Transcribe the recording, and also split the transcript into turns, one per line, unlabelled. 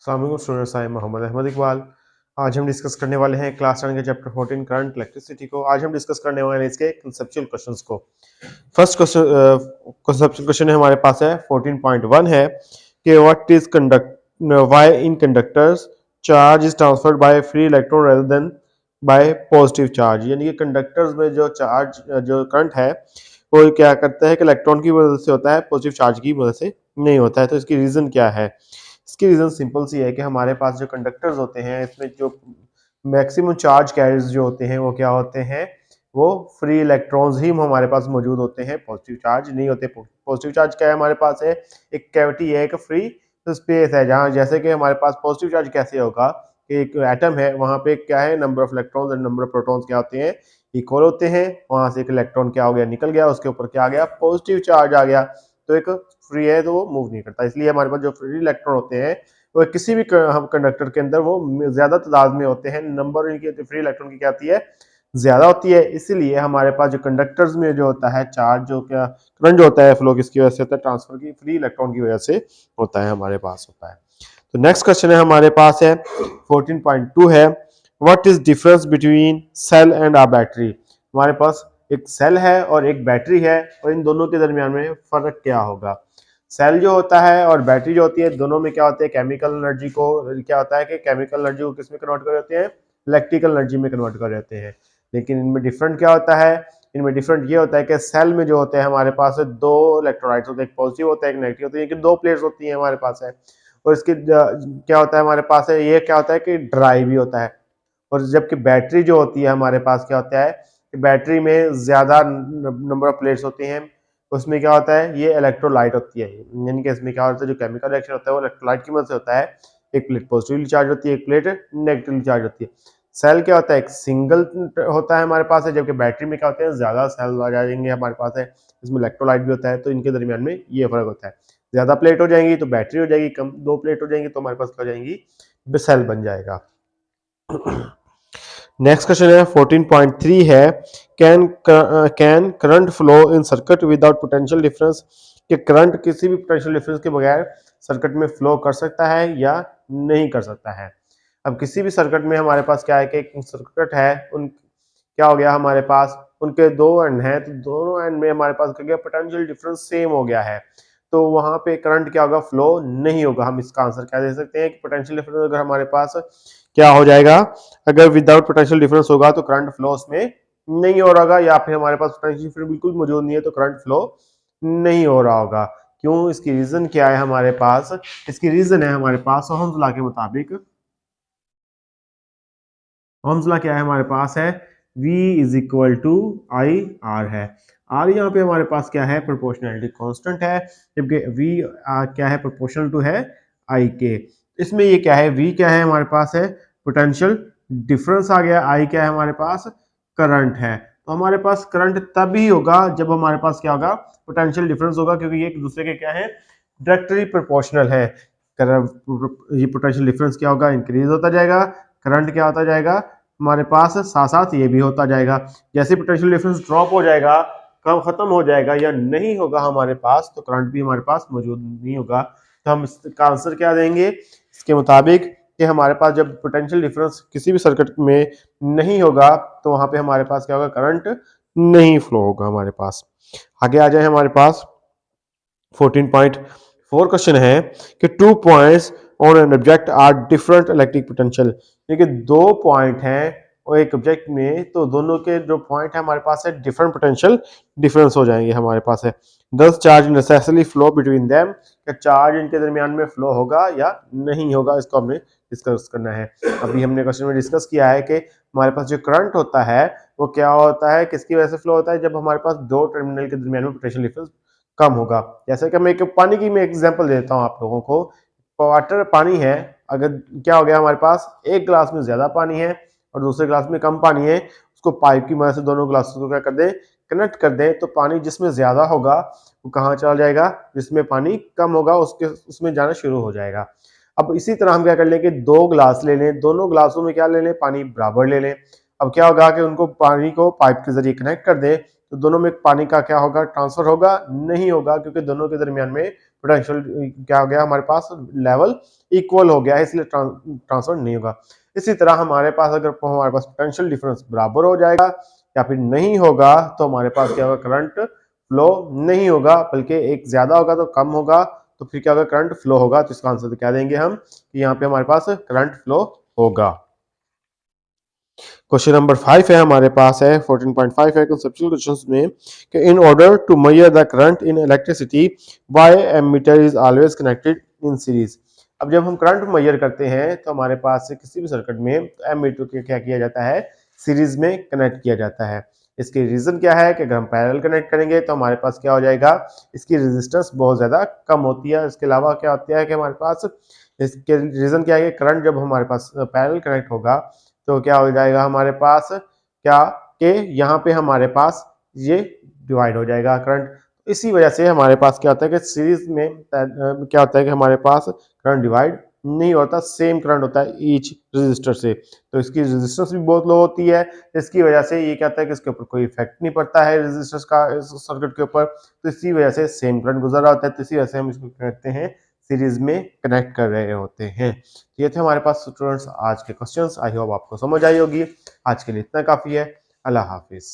अस्सलाम वालेकुम स्टूडेंट्स, आई मोहम्मद अहमद इकबाल। आज हम डिस्कस करने वाले हैं क्लास 10 के चैप्टर 14 करंट इलेक्ट्रिसिटी को। आज हम डिस्कस करने वाले हैं इसके कंसेप्चुअल क्वेश्चंस को। फर्स्ट कंसेप्चुअल क्वेश्चन है हमारे पास है 14.1 है कि what is conduct why in conductors charge is transferred by free electron rather than bye positive charge. यानी कि कंडक्टर्स में जो चार्ज जो करंट है वो क्या करता है कि इलेक्ट्रॉन की वजह से होता है, पॉजिटिव चार्ज की वजह से नहीं होता है। तो इसकी रीजन क्या है? इसकी रीजन सिंपल सी है कि हमारे पास जो कंडक्टर्स होते हैं इसमें जो मैक्सिमम चार्ज कैरियर्स जो होते हैं वो क्या होते हैं, वो फ्री इलेक्ट्रॉन्स ही हमारे पास मौजूद होते हैं, पॉजिटिव चार्ज नहीं होते। पॉजिटिव चार्ज क्या है हमारे पास है, एक कैविटी है, एक फ्री स्पेस है, जहाँ जैसे कि हमारे पास पॉजिटिव चार्ज कैसे होगा कि एक एटम है, वहां पे क्या है, नंबर ऑफ इलेक्ट्रॉन्स और नंबर ऑफ प्रोटॉन्स क्या होते हैं, इक्वल होते हैं। वहां से एक इलेक्ट्रॉन क्या हो गया, निकल गया, उसके ऊपर क्या आ गया, पॉजिटिव चार्ज आ गया। तो एक फ्री है तो वो मूव नहीं करता, इसलिए हमारे पास जो फ्री इलेक्ट्रॉन होते हैं वो किसी भी हम कंडक्टर के अंदर वो ज्यादा तादाद में होते हैं, नंबर इनकी फ्री इलेक्ट्रॉन की क्या आती है, ज्यादा होती है। इसीलिए हमारे पास जो कंडक्टर्स में जो होता है चार्ज जो क्या करंट जो होता है फ्लो किसकी वजह से होता है, ट्रांसफर की फ्री इलेक्ट्रॉन की वजह से होता है, हमारे पास होता है। तो नेक्स्ट क्वेश्चन है हमारे पास है 14.2 है what is difference between cell and a battery. हमारे पास एक सेल है और एक बैटरी है और इन दोनों के दरमियान में फर्क क्या होगा। सेल जो होता है और बैटरी जो होती है, दोनों में क्या होते हैं, केमिकल एनर्जी को क्या होता है कि केमिकल एनर्जी को किस में कन्वर्ट कर देते हैं, इलेक्ट्रिकल एनर्जी में कन्वर्ट कर देते हैं। लेकिन इनमें डिफरेंट क्या होता है, इनमें डिफरेंट ये होता है कि सेल में जो होते हैं हमारे पास दो इलेक्ट्रोलाइट्स होते हैं, एक पॉजिटिव होता है एक नेगेटिव होता है, कि दो प्लेट्स होती हैं हमारे पास है। और इसके क्या होता है हमारे पास है, ये क्या होता है कि ड्राई भी होता है। और जबकि बैटरी जो होती है हमारे पास क्या होता है कि बैटरी में ज्यादा नंबर ऑफ प्लेट्स होती हैं, उसमें क्या होता है, ये इलेक्ट्रोलाइट होती है। यानी कि इसमें क्या होता है, जो केमिकल रिएक्शन होता है वो इलेक्ट्रोलाइट की मदद से होता है। एक प्लेट पॉजिटिवली चार्ज होती है, एक प्लेट नेगेटिवली चार्ज होती है। सेल क्या होता है, एक सिंगल होता है हमारे पास है, जबकि बैटरी में क्या होते हैं, ज्यादा सेल आ जाएंगे हमारे पास है, इसमें इलेक्ट्रोलाइट भी होता है। तो इनके दरमियान में ये फर्क होता है, ज्यादा प्लेट हो जाएंगी तो बैटरी हो जाएगी, कम दो प्लेट हो जाएंगी तो हमारे पास क्या हो जाएंगी, सेल बन जाएगा। नेक्स्ट क्वेश्चन है 14.3 है can current flow in circuit without potential difference. कि करंट किसी भी पोटेंशियल डिफरेंस के बगैर सर्किट में फ्लो कर सकता है या नहीं कर सकता है। अब किसी भी सर्किट में हमारे पास क्या है कि एक सर्किट है, उन क्या हो गया हमारे पास, उनके दो एंड हैं, तो दोनों एंड में हमारे पास क्या गया, पोटेंशियल डिफरेंस सेम हो गया है, तो वहां पे करंट क्या होगा, फ्लो नहीं होगा। हम इसका आंसर क्या दे सकते हैं कि पोटेंशियल डिफरेंस अगर हमारे पास क्या हो जाएगा, अगर विदाउट पोटेंशियल डिफरेंस होगा तो करंट फ्लो उसमें नहीं हो रहा होगा, या फिर हमारे पास पोटेंशियल डिफरेंस बिल्कुल मौजूद नहीं है तो करंट फ्लो नहीं हो रहा होगा। क्यों, इसकी रीजन क्या है हमारे पास, इसकी रीजन है हमारे पास ओहम्स लॉ के मुताबिक। ओहम्स लॉ क्या है हमारे पास है, V is equal to I R है। आर यहाँ पे हमारे पास क्या है, प्रोपोर्शनैलिटी कांस्टेंट है, जबकि V क्या है, प्रोपोर्शनल टू है आई के। इसमें ये क्या है, V क्या है हमारे पास है, पोटेंशियल डिफरेंस आ गया, I क्या है हमारे पास, करंट है। तो हमारे पास करंट तभी होगा जब हमारे पास क्या होगा, पोटेंशियल डिफरेंस होगा, क्योंकि ये एक दूसरे के क्या है, डायरेक्टली प्रोपोर्शनल है। ये पोटेंशियल डिफरेंस क्या होगा, इंक्रीज होता जाएगा, करंट क्या होता जाएगा हमारे पास, साथ साथ ये भी होता जाएगा। जैसे पोटेंशियल डिफरेंस ड्रॉप हो जाएगा, कम खत्म हो जाएगा या नहीं होगा हमारे पास, तो करंट भी हमारे पास मौजूद नहीं होगा। तो हम इसका आंसर क्या देंगे, इसके मुताबिक कि हमारे पास जब पोटेंशियल डिफरेंस किसी भी सर्किट में नहीं होगा तो वहां पे हमारे पास क्या होगा, करंट नहीं फ्लो होगा हमारे पास। आगे आ जाए हमारे पास 14.4 क्वेश्चन है कि 2 points on an object are different electric potential. देखिए दो पॉइंट हैं और एक ऑब्जेक्ट में, तो दोनों के जो पॉइंट है हमारे पास है डिफरेंट पोटेंशियल डिफरेंस हो जाएंगे हमारे पास है। दस charge necessarily flow between them, क्या चार्ज इनके दरमियान में फ्लो होगा या नहीं होगा, इसको हमने डिस्कस करना है। अभी हमने क्वेश्चन में डिस्कस किया है कि हमारे पास जो करंट होता है वो क्या होता है, किसकी वजह से फ्लो होता है, जब हमारे पास दो टर्मिनल के दरमियान में पोटेंशियल डिफरेंस कम होगा। जैसे कि मैं एक पानी की मैं एग्जांपल देता हूँ आप लोगों को। वाटर पानी है, अगर क्या हो गया हमारे पास, एक गिलास में ज्यादा पानी है और दूसरे गिलास में कम पानी है, उसको पाइप की मदद से दोनों गिलासों को क्या कर दें, कनेक्ट कर दें, तो पानी जिसमें ज्यादा होगा वो कहाँ चला जाएगा, जिसमें पानी कम होगा उसके उसमें जाना शुरू हो जाएगा। अब इसी तरह हम क्या कर लें कि दो गिलास ले लें, दोनों गिलासों में क्या ले लें, पानी बराबर ले लें, अब क्या होगा कि उनको पानी को पाइप के जरिए कनेक्ट कर दे तो दोनों में पानी का क्या होगा, ट्रांसफर होगा? नहीं होगा, क्योंकि दोनों के दरमियान में पोटेंशियल क्या हो गया, हमारे पास लेवल इक्वल हो गया है, इसलिए ट्रांसफर नहीं होगा। इसी तरह हमारे पास अगर हमारे पास पोटेंशियल डिफरेंस बराबर हो जाएगा या फिर नहीं होगा तो हमारे पास क्या होगा, करंट फ्लो नहीं होगा, बल्कि एक ज्यादा होगा तो कम होगा, तो फिर क्या होगा, करंट फ्लो होगा। तो इसका आंसर तो क्या देंगे हम कि यहाँ पे हमारे पास करंट फ्लो होगा। क्वेश्चन नंबर 5 है हमारे पास है 14.5 है कंसेप्चुअल क्वेश्चंस में कि in order to measure the current in electricity why ammeter is always connected in series. अब जब हम करंट मेजर करते हैं तो हमारे पास किसी भी सर्किट में एमीटर को क्या किया जाता है, सीरीज में कनेक्ट किया जाता है। इसकी रीजन क्या है कि अगर हम पैरेलल कनेक्ट करेंगे तो हमारे पास क्या हो जाएगा, इसकी रेजिस्टेंस बहुत ज्यादा कम होती है। इसके अलावा क्या होता है कि हमारे पास इसके रीजन क्या है कि करंट जब हमारे पास पैरेलल कनेक्ट होगा तो क्या हो जाएगा हमारे पास, क्या कि यहाँ पे हमारे पास ये डिवाइड हो जाएगा करंट। इसी वजह से हमारे पास क्या होता है कि सीरीज में क्या होता है कि हमारे पास करंट डिवाइड नहीं होता, सेम करंट होता है ईच रजिस्टर से। तो इसकी रेजिस्टेंस भी बहुत लो होती है, इसकी वजह से ये कहता है कि इसके ऊपर कोई इफेक्ट नहीं पड़ता है रेजिस्टेंस का सर्किट के ऊपर। तो इसी वजह से सेम करंट गुजर रहा होता है, तो इसी वजह से हम इसको कहते हैं सीरीज में कनेक्ट कर रहे होते हैं। ये थे हमारे पास स्टूडेंट्स आज के क्वेश्चंस। आई होप आपको समझ आई होगी। आज के लिए इतना काफी है। अल्लाह हाफिज।